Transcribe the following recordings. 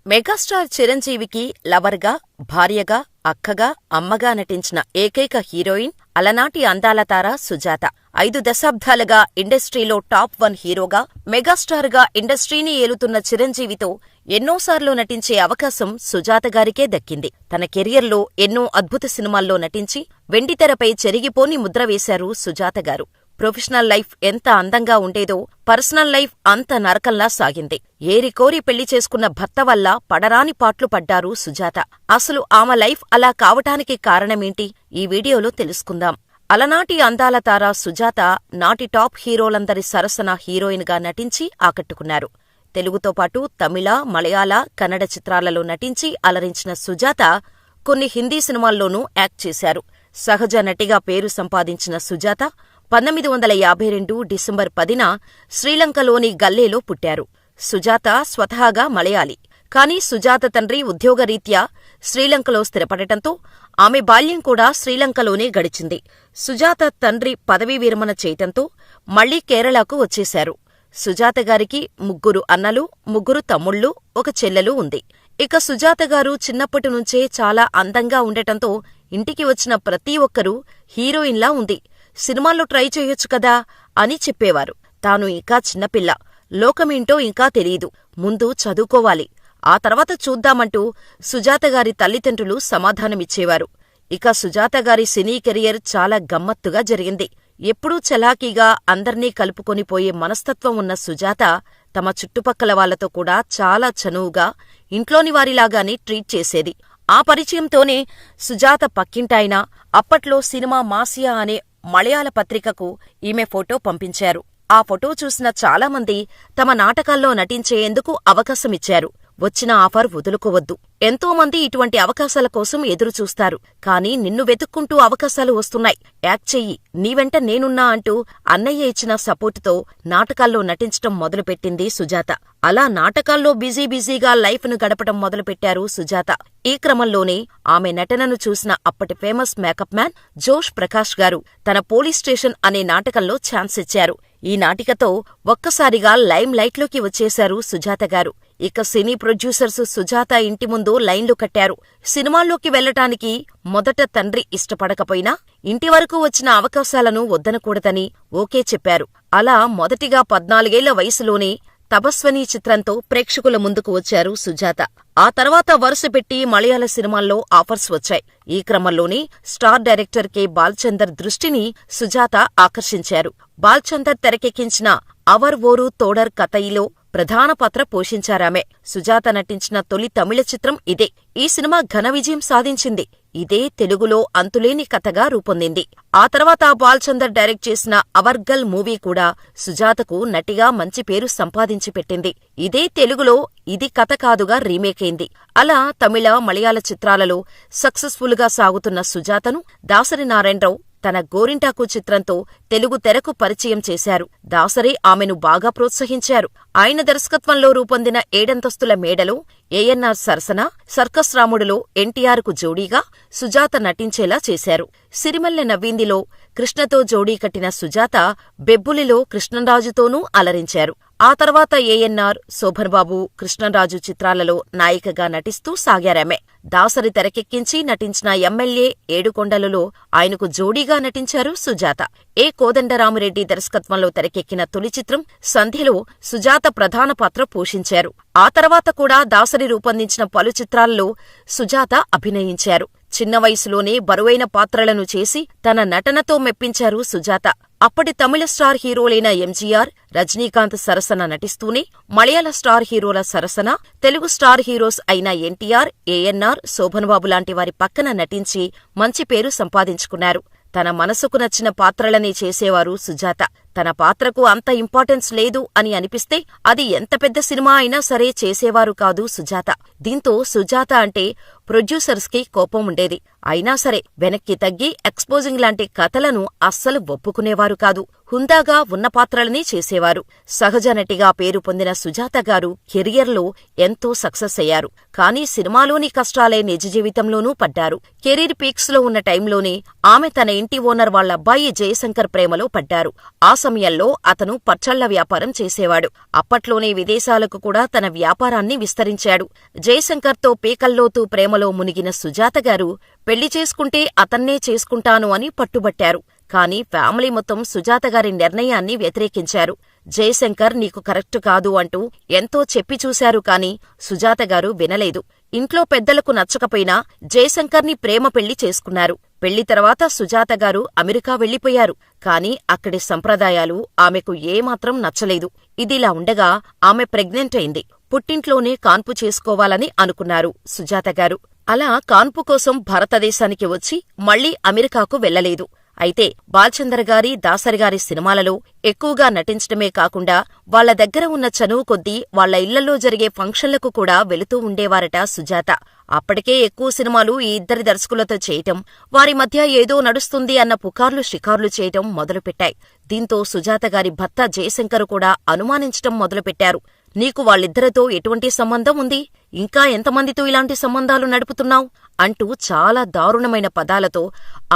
Megastar చిరంజీవికి లవర్గా, భార్యగా, అక్కగా, అమ్మగా నటించిన ఏకైక హీరోయిన్ అలనాటి అందాల తార సుజాత. 5 దశాబ్దాలుగా ఇండస్ట్రీలో టాప్ 1 హీరోగా, మెగాస్టార్గా ఇండస్ట్రీని ఏలుతున్న చిరంజీవితో ఎన్నోసార్లు నటించే అవకాశం సుజాత గారికే దక్కింది. తన కెరియర్లో ఎన్నో అద్భుత సినిమాల్లో నటించి వెండితెరపై చెరిగిపోని ముద్ర వేశారు సుజాత గారు. ప్రొఫెషనల్ లైఫ్ ఎంత అందంగా ఉండేదో పర్సనల్ లైఫ్ అంత నరకంలా సాగింది. ఏరికోరి పెళ్లి చేసుకున్న భర్త వల్ల పడరాని పాట్లు పడ్డారు సుజాత. అసలు ఆమె లైఫ్ అలా కావటానికి కారణమేంటి? ఈ వీడియోలో తెలుసుకుందాం. అలనాటి అందాల తార సుజాత నాటి టాప్ హీరోలందరి సరసన హీరోయిన్ గా నటించి ఆకట్టుకున్నారు. తెలుగుతో పాటు తమిళ, మలయాళ, కన్నడ చిత్రాలలో నటించి అలరించిన సుజాత కొన్ని హిందీ సినిమాల్లోనూ యాక్ట్ చేశారు. సహజ నటిగా పేరు సంపాదించిన సుజాత 1952 డిసెంబర్ 10న శ్రీలంకలోని గల్లేలో పుట్టారు. సుజాత స్వతహాగా మలయాళీ. కాని సుజాత తండ్రి ఉద్యోగరీత్యా శ్రీలంకలో స్థిరపడటంతో ఆమె బాల్యం కూడా శ్రీలంకలోనే గడిచింది. సుజాత తండ్రి పదవీ విరమణ చేయటంతో మళ్లీ కేరళకు వచ్చేశారు. సుజాత గారికి 3 అన్నలు, 3 తమ్ముళ్ళు, 1 చెల్లెలు ఉంది. ఇక సుజాత గారు చిన్నప్పటి నుంచే చాలా అందంగా ఉండటంతో ఇంటికి వచ్చిన ప్రతి ఒక్కరూ హీరోయిన్లా ఉంది, సినిమాల్లో ట్రై చేయొచ్చు కదా అని చెప్పేవారు. తాను ఇంకా చిన్నపిల్ల, లోకమేంటో ఇంకా తెలీదు, ముందు చదువుకోవాలి, ఆ తర్వాత చూద్దామంటూ సుజాత గారి తల్లిదండ్రులు సమాధానమిచ్చేవారు. ఇక సుజాత గారి సినీ కెరియర్ చాలా గమ్మత్తుగా జరిగింది. ఎప్పుడూ చలాకీగా అందర్నీ కలుపుకొని పోయే మనస్తత్వం ఉన్న సుజాత తమ చుట్టుపక్కల వాళ్లతో కూడా చాలా చనువుగా, ఇంట్లోని వారిలాగానే ట్రీట్ చేసేది. ఆ పరిచయంతోనే సుజాత పక్కింటాయన అప్పట్లో సినిమా మాసియా అనే మలయాళ పత్రికకు ఈమె ఫోటో పంపించారు. ఆ ఫోటో చూసిన చాలామంది తమ నాటకాల్లో నటించేందుకు అవకాశమిచ్చారు. వచ్చిన ఆఫర్ వదులుకోవద్దు. ఎంతోమంది ఇటువంటి అవకాశాల కోసం ఎదురుచూస్తారు. కాని నిన్ను వెతుక్కుంటూ అవకాశాలు వస్తున్నాయి, యాక్ట్ చెయ్యి, నీవెంట నేనున్నా అంటూ అన్నయ్య ఇచ్చిన సపోర్టుతో నాటకాల్లో నటించటం మొదలుపెట్టింది సుజాత. అలా నాటకాల్లో బిజీగా లైఫ్ను గడపటం మొదలుపెట్టారు సుజాత. ఈ క్రమంలోనే ఆమె నటనను చూసిన అప్పటి ఫేమస్ మేకప్ మ్యాన్ జోష్ ప్రకాష్ గారు తన పోలీస్ స్టేషన్ అనే నాటకంలో ఛాన్స్ ఇచ్చారు. ఈ నాటికతో ఒక్కసారిగా లైమ్ లైట్లోకి వచ్చేశారు సుజాత గారు. ఇక సినీ ప్రొడ్యూసర్స్ సుజాత ఇంటి ముందు లైన్లు కట్టారు. సినిమాల్లోకి వెళ్లటానికి మొదట తండ్రి ఇష్టపడకపోయినా ఇంటి వరకు వచ్చిన అవకాశాలను వద్దనకూడదని ఓకే చెప్పారు. అలా మొదటిగా 14 ఏళ్ల వయసులోనే తపస్వని చిత్రంతో ప్రేక్షకుల ముందుకు వచ్చారు సుజాత. ఆ తర్వాత వరుసపెట్టి మలయాళ సినిమాల్లో ఆఫర్స్ వచ్చాయి. ఈ క్రమంలోనే స్టార్ డైరెక్టర్ కె. బాల్చందర్ దృష్టిని సుజాత ఆకర్షించారు. బాల్చందర్ తెరకెక్కించిన అవర్ ఓరు తోడర్ కథయిలో ప్రధాన పాత్ర పోషించారామె. సుజాత నటించిన తొలి తమిళ చిత్రం ఇదే. ఈ సినిమా ఘన విజయం సాధించింది. ఇదే తెలుగులో అంతులేని కథగా రూపొందింది. ఆ తర్వాత బాల్చందర్ డైరెక్ట్ చేసిన అవర్గల్ మూవీ కూడా సుజాతకు నటిగా మంచి పేరు సంపాదించి పెట్టింది. ఇదే తెలుగులో ఇది కథ కాదుగా రీమేక్ అయింది. అలా తమిళ, మలయాళ చిత్రాలలో సక్సెస్ఫుల్ గా సాగుతున్న సుజాతను దాసరి నారాయణరావు తన గోరింటాకు చిత్రంతో తెలుగు తెరకు పరిచయం చేశారు. దాసరే ఆమెను బాగా ప్రోత్సహించారు. ఆయన దర్శకత్వంలో రూపొందిన 7 మేడలో ఏఎన్నార్ సరసన, సర్కస్ రాముడులో ఎన్టీఆర్కు జోడీగా సుజాత నటించేలా చేశారు. సిరిమల్లె నవ్విందిలో కృష్ణతో జోడీ కట్టిన సుజాత బెబ్బులిలో కృష్ణరాజుతోనూ అలరించారు. ఆ తర్వాత ఏఎన్నార్, శోభన్బాబు, కృష్ణరాజు చిత్రాలలో నాయికగా నటిస్తూ సాగారామె. దాసరి తెరకెక్కించి నటించిన ఎమ్మెల్యే ఏడుకొండలలో ఆయనకు జోడీగా నటించారు సుజాత. ఏ. కోదండరామిరెడ్డి దర్శకత్వంలో తెరకెక్కిన తొలి చిత్రం సంధ్యలో సుజాత ప్రధాన పాత్ర పోషించారు. ఆ తర్వాత కూడా దాసరి రూపొందించిన పలు చిత్రాల్లో సుజాత అభినయించారు. చిన్న వయసులోనే బరువైన పాత్రలను చేసి తన నటనతో మెప్పించారు సుజాత. అప్పటి తమిళ స్టార్ హీరోలైన ఎంజీఆర్, రజనీకాంత్ సరసన నటిస్తూనే మలయాళ స్టార్ హీరోల సరసన తెలుగు స్టార్ హీరోస్ అయిన ఎన్టీఆర్, ఏఎన్నార్, శోభన్బాబు లాంటి వారి పక్కన నటించి మంచి పేరు సంపాదించుకున్నారు. తన మనసుకు నచ్చిన పాత్రలనే చేసేవారు సుజాత. తన పాత్రకు అంత ఇంపార్టెన్స్ లేదు అని అనిపిస్తే అది ఎంత పెద్ద సినిమా అయినా సరే చేసేవారు కాదు సుజాత. దీంతో సుజాత అంటే ప్రొడ్యూసర్స్ కి కోపం ఉండేది. అయినా సరే వెనక్కి తగ్గి ఎక్స్పోజింగ్ లాంటి కథలను అస్సలు ఒప్పుకునేవారు కాదు. హుందాగా ఉన్న పాత్రలనే చేసేవారు. సహజ నటిగా పేరు పొందిన సుజాత గారు కెరియర్లో ఎంతో సక్సెస్ అయ్యారు. కానీ సినిమాలోని కష్టాలే నిజ జీవితంలోనూ పడ్డారు. కెరీర్ పీక్స్ లో ఉన్న టైంలోనే ఆమె తన ఇంటి ఓనర్ వాళ్లబ్బాయి జయశంకర్ ప్రేమలో పడ్డారు. ఆ సమయంలో అతను పచ్చళ్ల వ్యాపారం చేసేవాడు. అప్పట్లోనే విదేశాలకు కూడా తన వ్యాపారాన్ని విస్తరించాడు. జయశంకర్తో పీకల్లోతు ప్రేమలో మునిగిన సుజాత గారు పెళ్లి చేసుకుంటే అతన్నే చేసుకుంటాను అని పట్టుబట్టారు. కాని ఫ్యామిలీ మొత్తం సుజాత గారి నిర్ణయాన్ని వ్యతిరేకించారు. జయశంకర్ నీకు కరెక్టు కాదు అంటూ ఎంతో చెప్పి చూశారు కాని సుజాత గారు వినలేదు. ఇంట్లో పెద్దలకు నచ్చకపోయినా జయశంకర్ని ప్రేమ పెళ్లి చేసుకున్నారు. పెళ్లి తర్వాత సుజాత గారు అమెరికా వెళ్లిపోయారు. కాని అక్కడి సంప్రదాయాలు ఆమెకు ఏమాత్రం నచ్చలేదు. ఇదిలా ఉండగా ఆమె ప్రెగ్నెంట్ అయింది. పుట్టింట్లోనే కాన్పు చేసుకోవాలని అనుకున్నారు సుజాత గారు. అలా కాన్పు కోసం భారతదేశానికి వచ్చి మళ్లీ అమెరికాకు వెళ్లలేదు. అయితే బాల్చందర్ దాసరిగారి సినిమాలలో ఎక్కువగా నటించడమే కాకుండా వాళ్ల దగ్గర ఉన్న చనువు కొద్దీ వాళ్ల ఇళ్లలో జరిగే ఫంక్షన్లకు కూడా వెళుతూ ఉండేవారట సుజాత. అప్పటికే ఎక్కువ సినిమాలు ఈ ఇద్దరి దర్శకులతో చేయటం, వారి మధ్య ఏదో నడుస్తుంది అన్న పుకార్లు షికార్లు చేయటం మొదలుపెట్టాయి. దీంతో సుజాత గారి భర్త జయశంకర్ కూడా అనుమానించటం మొదలుపెట్టారు. నీకు వాళ్ళిద్దరితో ఎటువంటి సంబంధం ఉంది? ఇంకా ఎంతమందితో ఇలాంటి సంబంధాలు నడుపుతున్నావు? అంటూ చాలా దారుణమైన పదాలతో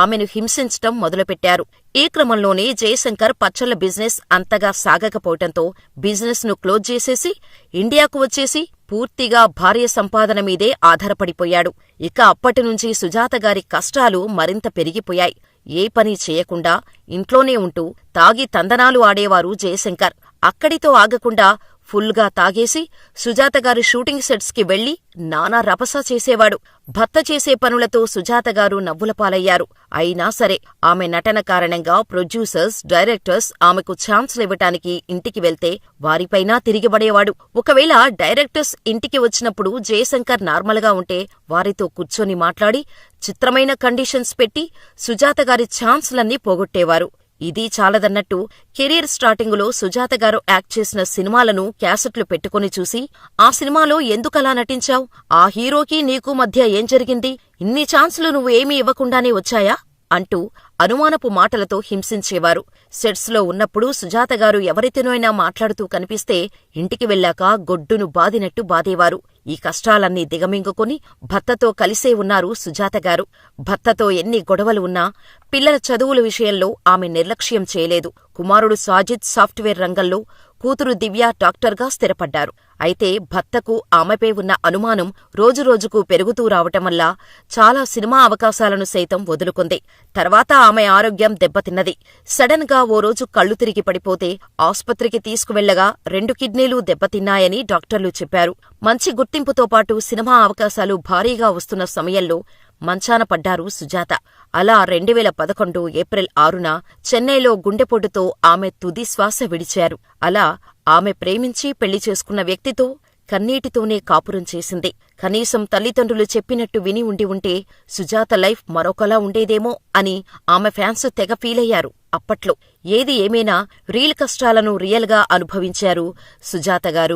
ఆమెను హింసించటం మొదలుపెట్టారు. ఈ క్రమంలోనే జయశంకర్ పచ్చళ్ల బిజినెస్ అంతగా సాగకపోవటంతో బిజినెస్ ను క్లోజ్ చేసేసి ఇండియాకు వచ్చేసి పూర్తిగా భార్య సంపాదన మీదే ఆధారపడిపోయాడు. ఇక అప్పటినుంచి సుజాత గారి కష్టాలు మరింత పెరిగిపోయాయి. ఏ పని చేయకుండా ఇంట్లోనే ఉంటూ తాగి తందనాలు ఆడేవారు జయశంకర్. అక్కడితో ఆగకుండా ఫుల్గా తాగేసి సుజాతగారు షూటింగ్ సెట్స్ కి వెళ్లి నానా రభస చేసేవాడు. భర్త చేసే పనులతో సుజాతగారు నవ్వులపాలయ్యారు. అయినా సరే ఆమె నటన కారణంగా ప్రొడ్యూసర్స్, డైరెక్టర్స్ ఆమెకు ఛాన్స్లివ్వటానికి ఇంటికి వెళ్తే వారిపైనా తిరిగిపడేవాడు. ఒకవేళ డైరెక్టర్స్ ఇంటికి వచ్చినప్పుడు జయశంకర్ నార్మల్గా ఉంటే వారితో కూర్చొని మాట్లాడి చిత్రమైన కండిషన్స్ పెట్టి సుజాతగారి ఛాన్స్లన్నీ పోగొట్టేవారు. ఇది చాలదన్నట్టు కెరీర్ స్టార్టింగులో సుజాతగారు యాక్ట్ చేసిన సినిమాలను క్యాసెట్లు పెట్టుకుని చూసి ఆ సినిమాలో ఎందుకలా నటించావ్? ఆ హీరోకి నీకు మధ్య ఏం జరిగింది? ఇన్ని ఛాన్సులు నువ్వు ఏమీ ఇవ్వకుండానే వచ్చాయా? అంటూ అనుమానపు మాటలతో హింసించేవారు. సెట్స్లో ఉన్నప్పుడు సుజాతగారు ఎవరితోనైనా మాట్లాడుతూ కనిపిస్తే ఇంటికి వెళ్ళాక గొడ్డును బాదినట్టు బాదేవారు. ఈ కష్టాలన్నీ దిగమింగుకుని భర్తతో కలిసే ఉన్నారు సుజాతగారు. భర్తతో ఎన్ని గొడవలు ఉన్నా పిల్లల చదువుల విషయంలో ఆమె నిర్లక్ష్యం చేయలేదు. కుమారుడు సాజిద్ సాఫ్ట్వేర్ రంగంలో, కూతురు దివ్య డాక్టర్గా స్థిరపడ్డారు. అయితే భర్తకు ఆమెపై ఉన్న అనుమానం రోజురోజుకు పెరుగుతూ రావటం వల్ల చాలా సినిమా అవకాశాలను సైతం వదులుకుంది. తర్వాత ఆమె ఆరోగ్యం దెబ్బతిన్నది. సడన్ గా ఓ రోజు కళ్లు తిరిగి పడిపోతే ఆస్పత్రికి తీసుకువెళ్లగా 2 కిడ్నీలు దెబ్బతిన్నాయని డాక్టర్లు చెప్పారు. మంచి గుర్తింపుతో పాటు సినిమా అవకాశాలు భారీగా వస్తున్న సమయంలో మంచాన పడ్డారు సుజాత. అలా 2011 ఏప్రిల్ 6న చెన్నైలో గుండెపోటుతో ఆమె తుది శ్వాస విడిచారు. అలా ఆమె ప్రేమించి పెళ్లి చేసుకున్న వ్యక్తితో కన్నీటితోనే కాపురం చేసింది. కనీసం తల్లిదండ్రులు చెప్పినట్టు విని ఉంటే సుజాత లైఫ్ మరొకలా ఉండేదేమో అని ఆమె ఫ్యాన్స్ తెగ ఫీలయ్యారు. అప్పట్లో ఏది ఏమైనా రియల్ కష్టాలను రియల్గా అనుభవించారు సుజాతగారు.